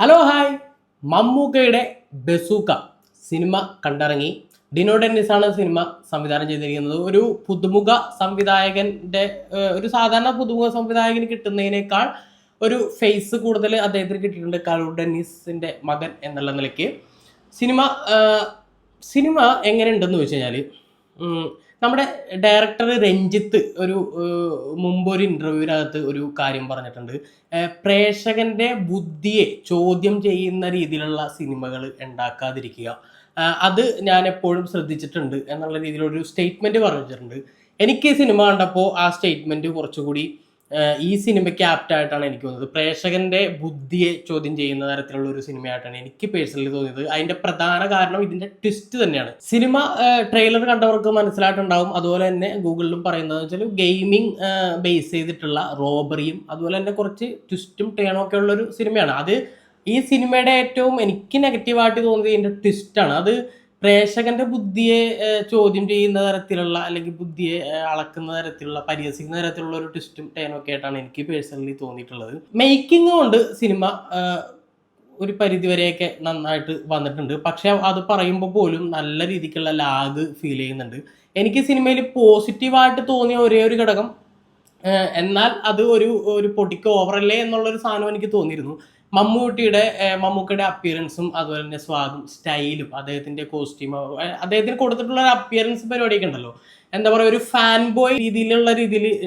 Hello hi. മമ്മൂക്കയുടെ bazooka cinema കണ്ടിറങ്ങി. Dino Dennis ആണ് cinema സംവിധാനം ചെയ്തിരിക്കുന്നത്. ഒരു പുതുമുഖ സംവിധായകന്റെ ഒരു സാധാരണ പുതുമുഖ സംവിധായകന് കിട്ടുന്നതിനേക്കാൾ ഒരു ഫേസ് കൂടുതൽ അദ്ദേഹത്തിന് കിട്ടിയിട്ടുണ്ട് കരൂർ ഡെന്നിസിന്റെ മകൻ എന്നുള്ള നിലയ്ക്ക്. സിനിമ സിനിമ എങ്ങനെയുണ്ടെന്ന് ചോദിച്ചു കഴിഞ്ഞാൽ, നമ്മുടെ ഡയറക്ടർ രഞ്ജിത്ത് മുമ്പൊരു ഇന്റർവ്യൂവിനകത്ത് ഒരു കാര്യം പറഞ്ഞിട്ടുണ്ട്. പ്രേക്ഷകന്റെ ബുദ്ധിയെ ചോദ്യം ചെയ്യുന്ന രീതിയിലുള്ള സിനിമകൾ ഉണ്ടാക്കാതിരിക്കുക. അത് ഞാൻ എപ്പോഴും ശ്രദ്ധിച്ചിട്ടുണ്ട് എന്നുള്ള രീതിയിലൊരു സ്റ്റേറ്റ്മെന്റ് പറഞ്ഞിട്ടുണ്ട്. എനിക്ക് സിനിമ കണ്ടപ്പോൾ ആ സ്റ്റേറ്റ്മെന്റ് കുറച്ചുകൂടി ഈ സിനിമയ്ക്ക് ആപ്റ്റായിട്ടാണ് എനിക്ക് തോന്നിയത്. പ്രേക്ഷകന്റെ ബുദ്ധിയെ ചോദ്യം ചെയ്യുന്ന തരത്തിലുള്ള ഒരു സിനിമയായിട്ടാണ് എനിക്ക് പേഴ്സണലി തോന്നിയത്. അതിന്റെ പ്രധാന കാരണം ഇതിന്റെ ട്വിസ്റ്റ് തന്നെയാണ്. സിനിമ ട്രെയിലർ കണ്ടവർക്ക് മനസ്സിലായിട്ടുണ്ടാവും. അതുപോലെ തന്നെ ഗൂഗിളിലും പറയുന്നത് വെച്ചാൽ ഗെയിമിംഗ് ബേസ് ചെയ്തിട്ടുള്ള റോബറിയും അതുപോലെ തന്നെ കുറച്ച് ട്വിസ്റ്റും ടേണും ഒക്കെ ഉള്ള ഒരു സിനിമയാണ്. അത് ഈ സിനിമയുടെ ഏറ്റവും എനിക്ക് നെഗറ്റീവായിട്ട് തോന്നിയത് ഇതിന്റെ ട്വിസ്റ്റാണ്. അത് പ്രേക്ഷകന്റെ ബുദ്ധിയെ ചോദ്യം ചെയ്യുന്ന തരത്തിലുള്ള, അല്ലെങ്കിൽ ബുദ്ധിയെ അളക്കുന്ന തരത്തിലുള്ള, പരിഹസിക്കുന്ന തരത്തിലുള്ള ഒരു ട്വിസ്റ്റും ടേണും ഒക്കെ ആയിട്ടാണ് എനിക്ക് പേഴ്സണലി തോന്നിയിട്ടുള്ളത്. മേക്കിംഗ് കൊണ്ട് സിനിമ ഒരു പരിധിവരെയൊക്കെ നന്നായിട്ട് വന്നിട്ടുണ്ട്. പക്ഷെ അത് പറയുമ്പോൾ പോലും നല്ല രീതിക്കുള്ള ലാഗ് ഫീൽ ചെയ്യുന്നുണ്ട്. എനിക്ക് സിനിമയിൽ പോസിറ്റീവായിട്ട് തോന്നിയ ഒരേ ഒരു ഘടകം, എന്നാൽ അത് ഒരു പൊടിക്ക് ഓവറല്ലേ എന്നുള്ളൊരു സാധനം എനിക്ക് തോന്നിയിരുന്നു. മമ്മൂക്കയുടെ അപ്പിയറൻസും അതുപോലെ തന്നെ സ്വാഗും സ്റ്റൈലും അദ്ദേഹത്തിന്റെ കോസ്റ്റ്യൂം, അദ്ദേഹത്തിന് കൊടുത്തിട്ടുള്ള ഒരു അപ്പിയറൻസ് പരിപാടിയൊക്കെ ഉണ്ടല്ലോ, എന്താ പറയുക, ഒരു ഫാൻ ബോയ് രീതിയിൽ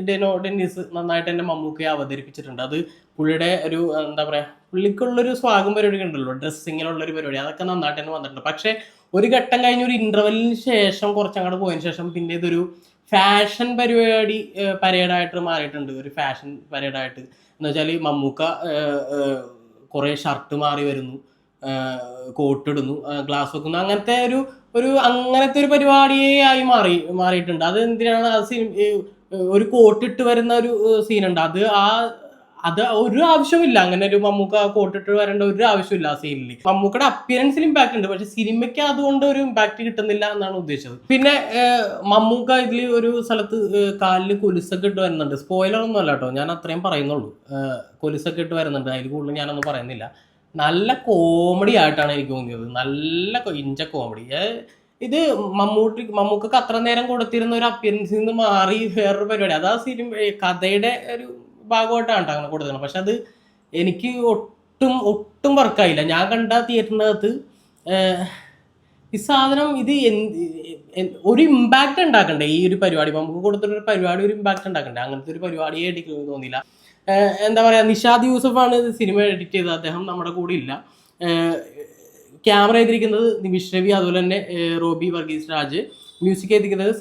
ഡെനോ ഡെന്നിസ് നന്നായിട്ട് തന്നെ മമ്മൂക്കയെ അവതരിപ്പിച്ചിട്ടുണ്ട്. അത് പുള്ളിയുടെ ഒരു എന്താ പറയുക, പുള്ളിക്കുള്ളൊരു സ്വാഗം പരിപാടി ഉണ്ടല്ലോ, ഡ്രസ്സിങ്ങിനുള്ളൊരു പരിപാടി, അതൊക്കെ നന്നായിട്ട് തന്നെ വന്നിട്ടുണ്ട്. പക്ഷെ ഒരു ഘട്ടം കഴിഞ്ഞ് ഒരു ഇന്റർവെല്ലിന് ശേഷം കുറച്ചങ്ങോട്ട് പോയതിനു ശേഷം പിന്നെ ഇതൊരു ഫാഷൻ പരേഡായിട്ട് മാറിയിട്ടുണ്ട്. ഒരു ഫാഷൻ പരേഡായിട്ട് എന്ന് വെച്ചാൽ മമ്മൂക്ക കുറേ ഷർട്ട് മാറി വരുന്നു, കോട്ട് ഇടുന്നു, ഗ്ലാസ് വെക്കുന്നു, അങ്ങനത്തെ ഒരു പരിപാടിയെ ആയി മാറിയിട്ടുണ്ട്. അത് എന്തിനാണ്? ഒരു കോട്ടിട്ട് വരുന്ന ഒരു സീനുണ്ട്. അത് ഒരു ആവശ്യമില്ല. അങ്ങനെ ഒരു മമ്മൂക്ക കോട്ടിട്ട് വരേണ്ട ഒരു ആവശ്യമില്ല ആ സീനിൽ. മമ്മൂക്കയുടെ അപ്പിയറൻസിൽ ഇമ്പാക്ട് ഉണ്ട്, പക്ഷെ സിനിമയ്ക്ക് അതുകൊണ്ട് ഒരു ഇമ്പാക്ട് കിട്ടുന്നില്ല എന്നാണ് ഉദ്ദേശിച്ചത്. പിന്നെ മമ്മൂക്ക ഇതിൽ ഒരു സ്ഥലത്ത് കാലിൽ കൊലുസൊക്കെ ഇട്ട് വരുന്നുണ്ട്. സ്പോയിലർ ഒന്നും അല്ല കേട്ടോ, ഞാൻ അത്രയും പറയുന്നുള്ളൂ. കൊലുസൊക്കെ ഇട്ട് വരുന്നുണ്ട്, അതിൽ കൂടുതൽ ഞാനൊന്നും പറയുന്നില്ല. നല്ല കോമഡി ആയിട്ടാണ് എനിക്ക് തോന്നിയത്, നല്ല ഇഞ്ച കോമഡി. ഇത് മമ്മൂക്കക്ക് അത്ര നേരം കൊടുത്തിരുന്ന ഒരു അപ്പിയറൻസിൽ നിന്ന് മാറി വേറൊരു പരിപാടി. അത് ആ സിനിമ കഥയുടെ ഒരു ഭാഗമായിട്ടാണ് അങ്ങനെ കൊടുക്കുന്നത്. പക്ഷെ അത് എനിക്ക് ഒട്ടും വർക്കായില്ല. ഞാൻ കണ്ട തിയേറ്ററിനകത്ത് ഈ സാധനം ഒരു ഇമ്പാക്ട് ഉണ്ടാക്കണ്ടേ ഈ ഒരു പരിപാടി, നമുക്ക് കൊടുത്തിട്ടൊരു പരിപാടി ഒരു ഇമ്പാക്ട് ഉണ്ടാക്കണ്ടേ, അങ്ങനത്തെ ഒരു പരിപാടിയെ എനിക്ക് തോന്നിയില്ല. എന്താ പറയാ, നിഷാദ് യൂസഫാണ് സിനിമ എഡിറ്റ് ചെയ്തത്. അദ്ദേഹം നമ്മുടെ കൂടെ ഇല്ല. ക്യാമറ ചെയ്തിരിക്കുന്നത് നിമിഷ് രവി, അതുപോലെ തന്നെ റോബി വർഗീസ് രാജ്. മ്യൂസിക് ചെയ്തിരിക്കുന്നത്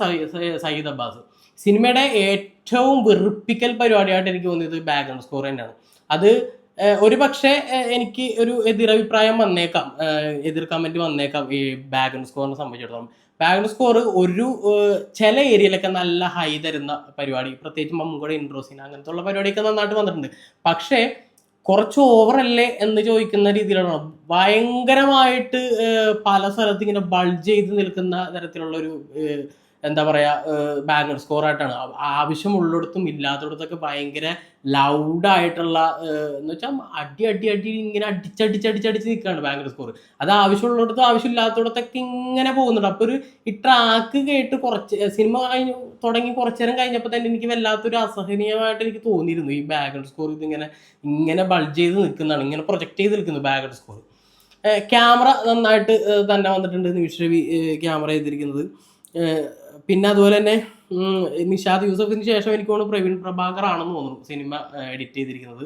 സയ്യിദ് അബ്ബാസ്. സിനിമയുടെ ഏറ്റവും വെറുപ്പിക്കൽ പരിപാടിയായിട്ട് എനിക്ക് തോന്നിയത് ബാക്ക്ഗ്രൗണ്ട് സ്കോർ തന്നെയാണ്. അത് ഒരു പക്ഷേ എനിക്ക് ഒരു എതിരഭിപ്രായം വന്നേക്കാം, എതിർ കമന്റ് വന്നേക്കാം ഈ ബാക്ക്ഗ്രൗണ്ട് സ്കോറിനെ സംബന്ധിച്ചിടത്തോളം. ബാക്ക്ഗ്രൗണ്ട് സ്കോർ ചില ഏരിയയിലൊക്കെ നല്ല ഹൈ തരുന്ന പരിപാടി, പ്രത്യേകിച്ച് മമ്മൂക്കയുടെ ഇൻട്രോ സീൻ അങ്ങനത്തെ ഉള്ള പരിപാടിയൊക്കെ നന്നായിട്ട് വന്നിട്ടുണ്ട്. പക്ഷേ കുറച്ച് ഓവറല്ലേ എന്ന് ചോദിക്കുന്ന രീതിയിലാണ് ഭയങ്കരമായിട്ട് പല സ്ഥലത്ത് ഇങ്ങനെ ബൾജ് ചെയ്ത് നിൽക്കുന്ന തരത്തിലുള്ള ഒരു എന്താ പറയാ ബാക്ക്ഗ്രൗണ്ട് സ്കോർ ആയിട്ടാണ്. ആവശ്യമുള്ളിടത്തും ഇല്ലാത്തടത്തൊക്കെ ഭയങ്കര ലൗഡായിട്ടുള്ള എന്ന് വെച്ചാൽ അടി ഇങ്ങനെ അടിച്ചടിച്ച് നിൽക്കുകയാണ് ബാക്ക്ഗ്രൗണ്ട് സ്കോർ. അത് ആവശ്യമുള്ളിടത്തും ആവശ്യമില്ലാത്തടത്തൊക്കെ ഇങ്ങനെ പോകുന്നുണ്ട്. അപ്പോൾ ഈ ട്രാക്ക് കേട്ട് സിനിമ തുടങ്ങി കുറച്ചു നേരം കഴിഞ്ഞപ്പോൾ തന്നെ എനിക്ക് വല്ലാത്തൊരു അസഹനീയമായിട്ട് എനിക്ക് തോന്നിയിരുന്നു. ഈ ബാക്ക്ഗ്രൗണ്ട് സ്കോർ ഇങ്ങനെ ബൾജ് ചെയ്ത് നിൽക്കുന്നതാണ്, ഇങ്ങനെ പ്രൊജക്ട് ചെയ്ത് നിൽക്കുന്നു ബാക്ക്ഗ്രൗണ്ട് സ്കോർ. ക്യാമറ നന്നായിട്ട് തന്നെ വന്നിട്ടുണ്ട്, നിമിഷ് രവി ക്യാമറ ചെയ്തിരിക്കുന്നത്. പിന്നെ അതുപോലെ തന്നെ നിഷാദ് യൂസഫിന് ശേഷം എനിക്ക് തോന്നുന്നു പ്രവീൺ പ്രഭാകർ ആണെന്ന് തോന്നുന്നു സിനിമ എഡിറ്റ് ചെയ്തിരിക്കുന്നത്.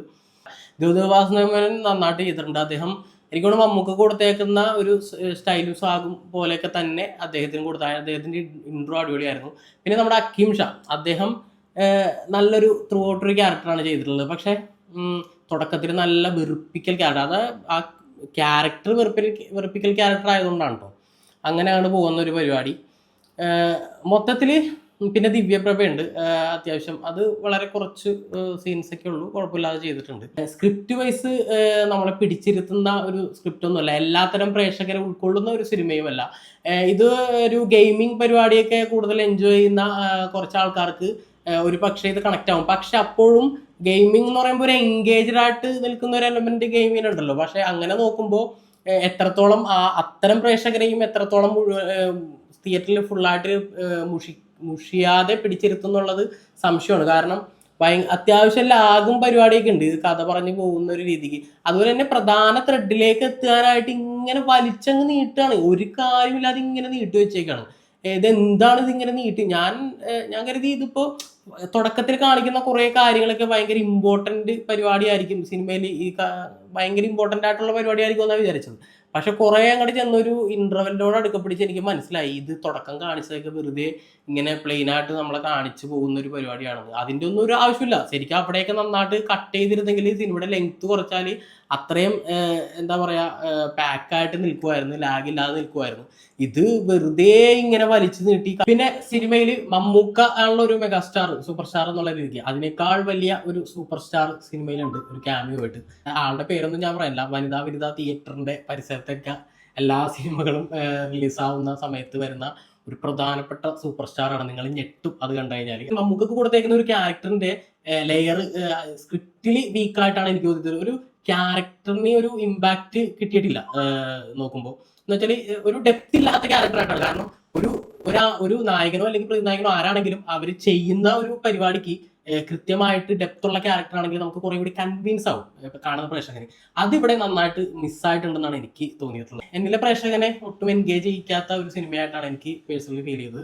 ഗൗതമവാസനമേനോൻ നന്നായിട്ട് ചെയ്തിട്ടുണ്ട്. അദ്ദേഹം എനിക്ക് തോന്നുന്നു മമ്മൂക്ക കൊടുത്തേക്കുന്ന ഒരു സ്റ്റൈലും സ്വാഗും പോലെയൊക്കെ തന്നെ അദ്ദേഹത്തിന് അദ്ദേഹത്തിന്റെ ഇൻട്രോ അടിപൊളിയായിരുന്നു. പിന്നെ നമ്മുടെ അക്കീം ഷാ, അദ്ദേഹം നല്ലൊരു ത്രൂ ഔട്ട് ഒരു ക്യാരക്ടറാണ് ചെയ്തിട്ടുള്ളത്. പക്ഷെ തുടക്കത്തിൽ നല്ല വെറുപ്പിക്കൽ ക്യാരക്ടർ, അത് ആ ക്യാരക്ടർ വെറുപ്പിക്കൽ ക്യാരക്ടർ ആയതുകൊണ്ടാണ് കേട്ടോ അങ്ങനെയാണ് പോകുന്ന ഒരു പരിപാടി മൊത്തത്തിൽ. പിന്നെ ദിവ്യപ്രഭയുണ്ട് അത്യാവശ്യം, അത് വളരെ കുറച്ച് സീൻസ് ഒക്കെ ഉള്ളൂ, കുഴപ്പമില്ലാതെ ചെയ്തിട്ടുണ്ട്. സ്ക്രിപ്റ്റ് വൈസ് നമ്മളെ പിടിച്ചിരുത്തുന്ന ഒരു സ്ക്രിപ്റ്റ് ഒന്നുമല്ല, എല്ലാത്തരം പ്രേക്ഷകരെ ഉൾക്കൊള്ളുന്ന ഒരു സിനിമയുമല്ല ഇത്. ഒരു ഗെയിമിംഗ് പരിപാടിയൊക്കെ കൂടുതൽ എൻജോയ് ചെയ്യുന്ന കുറച്ച് ആൾക്കാർക്ക് ഒരു പക്ഷേ ഇത് കണക്ട് ആവും. പക്ഷെ അപ്പോഴും ഗെയിമിംഗ് എന്ന് പറയുമ്പോൾ ഒരു എൻഗേജ്ഡ് ആയിട്ട് നിൽക്കുന്ന ഒരു എലമെന്റ് ഗെയിമിനുണ്ടല്ലോ. പക്ഷെ അങ്ങനെ നോക്കുമ്പോൾ എത്രത്തോളം അത്തരം പ്രേക്ഷകരെയും എത്രത്തോളം തിയേറ്ററിൽ ഫുള്ളായിട്ട് മുഷിയാതെ പിടിച്ചിരുത്തുന്നുള്ളത് സംശയമാണ്. കാരണം അത്യാവശ്യം ലാഗും പരിപാടിയൊക്കെ ഉണ്ട് ഇത് കഥ പറഞ്ഞു പോകുന്ന ഒരു രീതിക്ക്. അതുപോലെ തന്നെ പ്രധാന ത്രെഡിലേക്ക് എത്താനായിട്ട് ഇങ്ങനെ വലിച്ചങ്ങ് നീട്ടാണ്, ഒരു കാര്യമില്ലാതെ ഇങ്ങനെ നീട്ടി വെച്ചേക്കാണ്. ഇതെന്താണ് ഇതിങ്ങനെ നീട്ടി? ഞാൻ കരുതി ഇതിപ്പോ തുടക്കത്തിൽ കാണിക്കുന്ന കുറെ കാര്യങ്ങളൊക്കെ ഭയങ്കര ഇമ്പോർട്ടന്റ് പരിപാടിയായിരിക്കും സിനിമയിൽ, ഭയങ്കര ഇമ്പോർട്ടന്റ് ആയിട്ടുള്ള പരിപാടിയായിരിക്കും എന്നാണ് വിചാരിച്ചത്. പക്ഷെ കുറെ അങ്ങോട്ട് ചെന്നൊരു ഇന്റർവെല്ലോട് അടുക്കപ്പിടിച്ച് എനിക്ക് മനസ്സിലായി ഇത് തുടക്കം കാണിച്ചതൊക്കെ വെറുതെ ഇങ്ങനെ പ്ലെയിൻ ആയിട്ട് നമ്മളെ കാണിച്ചു പോകുന്ന ഒരു പരിപാടിയാണെന്ന്. അതിന്റെ ഒന്നും ഒരു ആവശ്യമില്ല. ശരിക്കും അവിടെയൊക്കെ നന്നായിട്ട് കട്ട് ചെയ്തിരുന്നെങ്കിൽ സിനിമയുടെ ലെങ്ത് കുറച്ചാൽ അത്രയും എന്താ പറയാ പാക്കായിട്ട് നിൽക്കുമായിരുന്നു, ലാഗ് ഇല്ലാതെ നിൽക്കുമായിരുന്നു. ഇത് വെറുതെ ഇങ്ങനെ വലിച്ചു നീട്ടി. പിന്നെ സിനിമയിൽ മമ്മൂക്ക ആണുള്ള ഒരു മെഗാസ്റ്റാർ, സൂപ്പർ സ്റ്റാർ എന്നുള്ള രീതിക്ക് അതിനേക്കാൾ വലിയ ഒരു സൂപ്പർ സ്റ്റാർ സിനിമയിലുണ്ട്, ഒരു ക്യാമിയോ ആയിട്ട്. ആളുടെ പേരൊന്നും ഞാൻ പറയില്ല. വനിതാ തിയേറ്ററിന്റെ പരിസരത്തൊക്കെ എല്ലാ സിനിമകളും റിലീസാവുന്ന സമയത്ത് വരുന്ന ഒരു പ്രധാനപ്പെട്ട സൂപ്പർ സ്റ്റാർ ആണ്. നിങ്ങൾ ഞെട്ടും അത് കണ്ടു കഴിഞ്ഞാൽ. മമ്മൂക്കൊക്കെ കൊടുത്തേക്കുന്ന ഒരു ക്യാരക്ടറിന്റെ ലെയർ സ്ക്രിപ്റ്റില് വീക്കായിട്ടാണ് എനിക്ക് തോന്നിയത്. ഒരു ക്യാരക്ടറിന് ഒരു ഇമ്പാക്ട് കിട്ടിയിട്ടില്ല നോക്കുമ്പോൾ. എന്ന് വെച്ചാൽ ഒരു ഡെപ്ത് ഇല്ലാത്ത ക്യാരക്ടറായിട്ടാണ്. കാരണം ഒരു നായകനോ അല്ലെങ്കിൽ പ്രതിനായകനോ ആരാണെങ്കിലും അവർ ചെയ്യുന്ന ഒരു പരിപാടിക്ക് കൃത്യമായിട്ട് ഡെപ്ത് ഉള്ള ക്യാരക്ടർ ആണെങ്കിൽ നമുക്ക് കുറെ കൂടി കൺവിൻസ് ആവും കാണുന്ന പ്രേക്ഷകന്. അതിവിടെ നന്നായിട്ട് മിസ്സായിട്ടുണ്ടെന്നാണ് എനിക്ക് തോന്നിയിട്ടുള്ളത്. എന്നിലെ പ്രേക്ഷകനെ ഒട്ടും എൻഗേജ് ചെയ്യിക്കാത്ത ഒരു സിനിമയായിട്ടാണ് എനിക്ക് പേഴ്സണലി ഫീൽ ചെയ്തത്.